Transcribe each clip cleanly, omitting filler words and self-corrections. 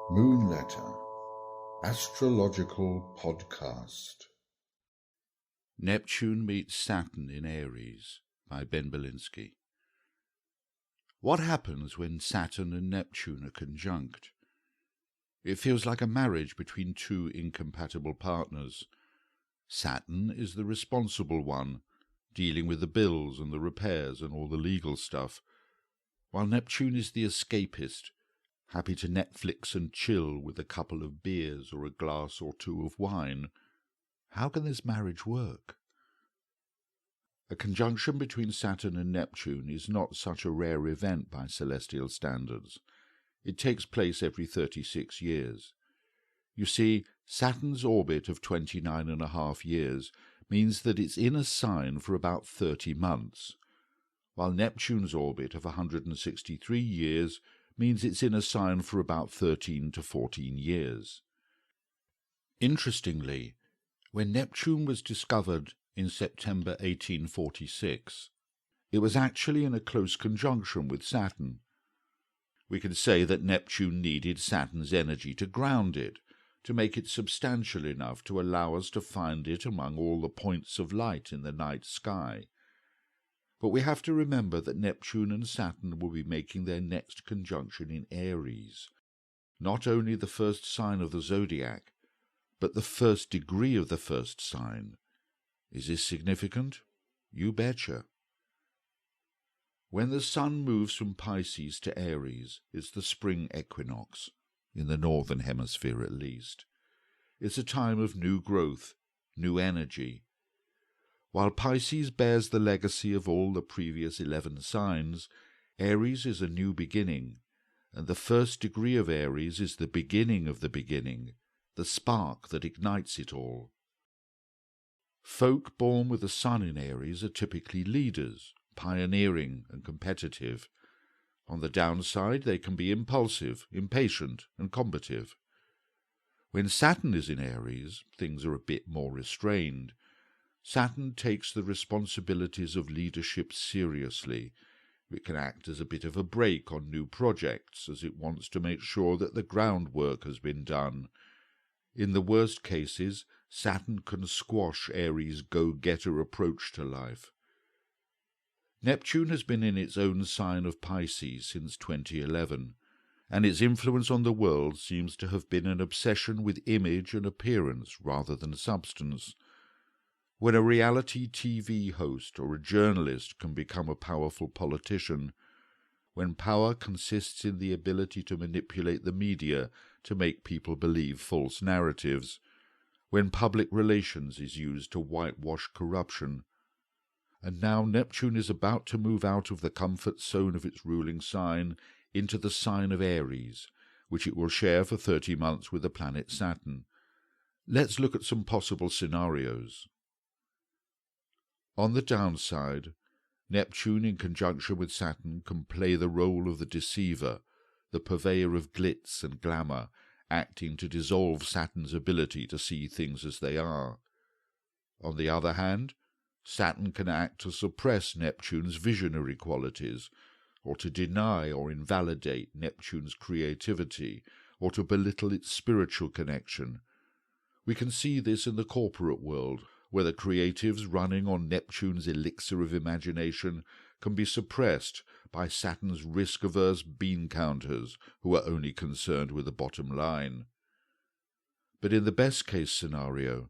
Moon Letter, Astrological Podcast. Neptune meets Saturn in Aries by Ben Belinsky. What happens when Saturn and Neptune are conjunct? It feels like a marriage between two incompatible partners. Saturn is the responsible one, dealing with the bills and the repairs and all the legal stuff, while Neptune is the escapist, happy to Netflix and chill with a couple of beers or a glass or two of wine. How can this marriage work? A conjunction between Saturn and Neptune is not such a rare event by celestial standards. It takes place every 36 years. You see, Saturn's orbit of 29.5 years means that it's in a sign for about 30 months, while Neptune's orbit of 163 years means it's in a sign for about 13 to 14 years. Interestingly, when Neptune was discovered in September 1846, it was actually in a close conjunction with Saturn. We can say that Neptune needed Saturn's energy to ground it, to make it substantial enough to allow us to find it among all the points of light in the night sky. But we have to remember that Neptune and Saturn will be making their next conjunction in Aries, not only the first sign of the zodiac, but the first degree of the first sign. Is this significant? You betcha. When the Sun moves from Pisces to Aries, it's the spring equinox, in the northern hemisphere at least. It's a time of new growth, new energy. While Pisces bears the legacy of all the previous 11 signs, Aries is a new beginning, and the first degree of Aries is the beginning of the beginning, the spark that ignites it all. Folk born with the Sun in Aries are typically leaders, pioneering and competitive. On the downside, they can be impulsive, impatient, and combative. When Saturn is in Aries, things are a bit more restrained. Saturn takes the responsibilities of leadership seriously. It can act as a bit of a brake on new projects, as it wants to make sure that the groundwork has been done. In the worst cases, Saturn can squash Aries' go-getter approach to life. Neptune has been in its own sign of Pisces since 2011, and its influence on the world seems to have been an obsession with image and appearance rather than substance. When a reality TV host or a journalist can become a powerful politician, when power consists in the ability to manipulate the media to make people believe false narratives, when public relations is used to whitewash corruption. And now Neptune is about to move out of the comfort zone of its ruling sign into the sign of Aries, which it will share for 30 months with the planet Saturn. Let's look at some possible scenarios. On the downside, Neptune in conjunction with Saturn can play the role of the deceiver, the purveyor of glitz and glamour, acting to dissolve Saturn's ability to see things as they are. On the other hand, Saturn can act to suppress Neptune's visionary qualities, or to deny or invalidate Neptune's creativity, or to belittle its spiritual connection. We can see this in the corporate world, where the creatives running on Neptune's elixir of imagination can be suppressed by Saturn's risk-averse bean counters, who are only concerned with the bottom line. But in the best-case scenario,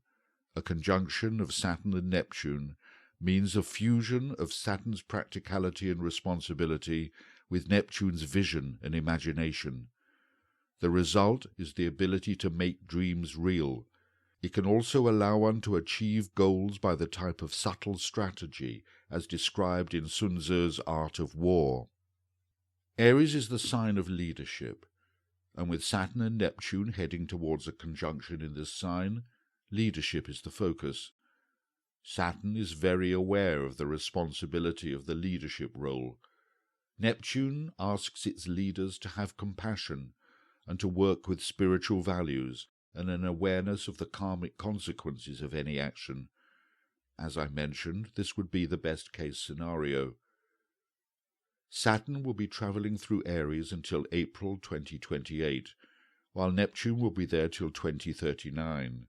a conjunction of Saturn and Neptune means a fusion of Saturn's practicality and responsibility with Neptune's vision and imagination. The result is the ability to make dreams real. It can also allow one to achieve goals by the type of subtle strategy as described in Sun Tzu's Art of War. Aries is the sign of leadership, and with Saturn and Neptune heading towards a conjunction in this sign, leadership is the focus. Saturn is very aware of the responsibility of the leadership role. Neptune asks its leaders to have compassion and to work with spiritual values and an awareness of the karmic consequences of any action. As I mentioned, this would be the best-case scenario. Saturn will be travelling through Aries until April 2028, while Neptune will be there till 2039.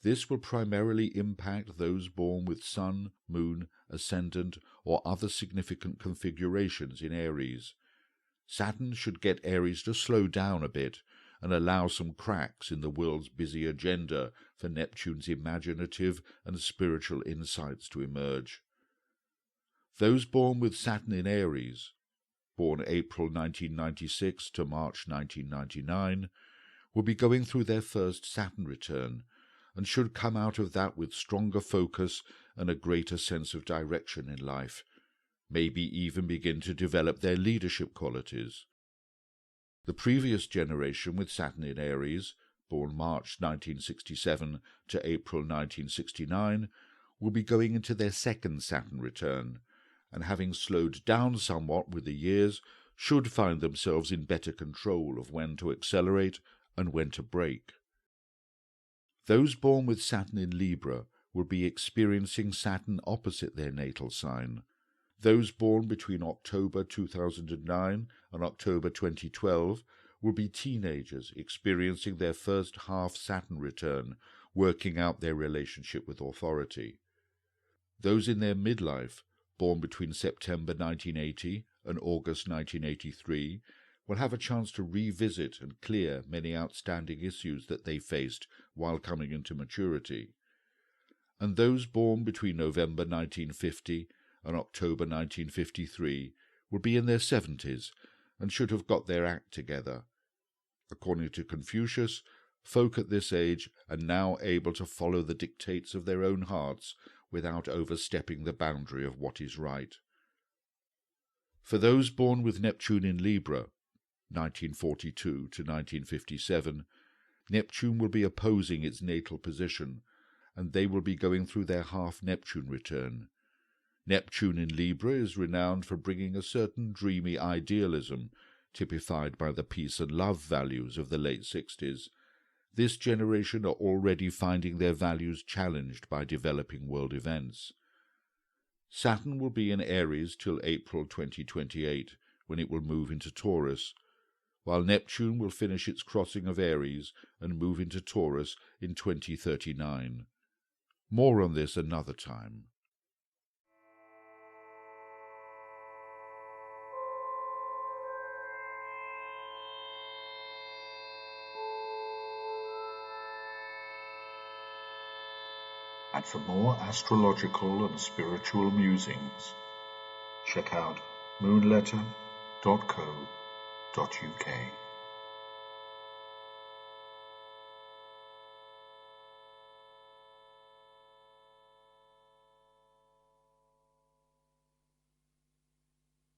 This will primarily impact those born with Sun, Moon, Ascendant, or other significant configurations in Aries. Saturn should get Aries to slow down a bit and allow some cracks in the world's busy agenda for Neptune's imaginative and spiritual insights to emerge. Those born with Saturn in Aries, born April 1996 to March 1999, will be going through their first Saturn return and should come out of that with stronger focus and a greater sense of direction in life, maybe even begin to develop their leadership qualities. The previous generation with Saturn in Aries, born March 1967 to April 1969, will be going into their second Saturn return, and having slowed down somewhat with the years, should find themselves in better control of when to accelerate and when to brake. Those born with Saturn in Libra will be experiencing Saturn opposite their natal sign. Those born between October 2009 and October 2012 will be teenagers experiencing their first half-Saturn return, working out their relationship with authority. Those in their midlife, born between September 1980 and August 1983, will have a chance to revisit and clear many outstanding issues that they faced while coming into maturity. And those born between November 1950 and October 1953 will be in their 70s and should have got their act together. According to Confucius, folk at this age are now able to follow the dictates of their own hearts without overstepping the boundary of what is right. For those born with Neptune in Libra, 1942 to 1957, Neptune will be opposing its natal position, and they will be going through their half-Neptune return. Neptune in Libra is renowned for bringing a certain dreamy idealism, typified by the peace and love values of the late 60s. This generation are already finding their values challenged by developing world events. Saturn will be in Aries till April 2028, when it will move into Taurus, while Neptune will finish its crossing of Aries and move into Taurus in 2039. More on this another time. And for more astrological and spiritual musings, check out moonletter.co.uk.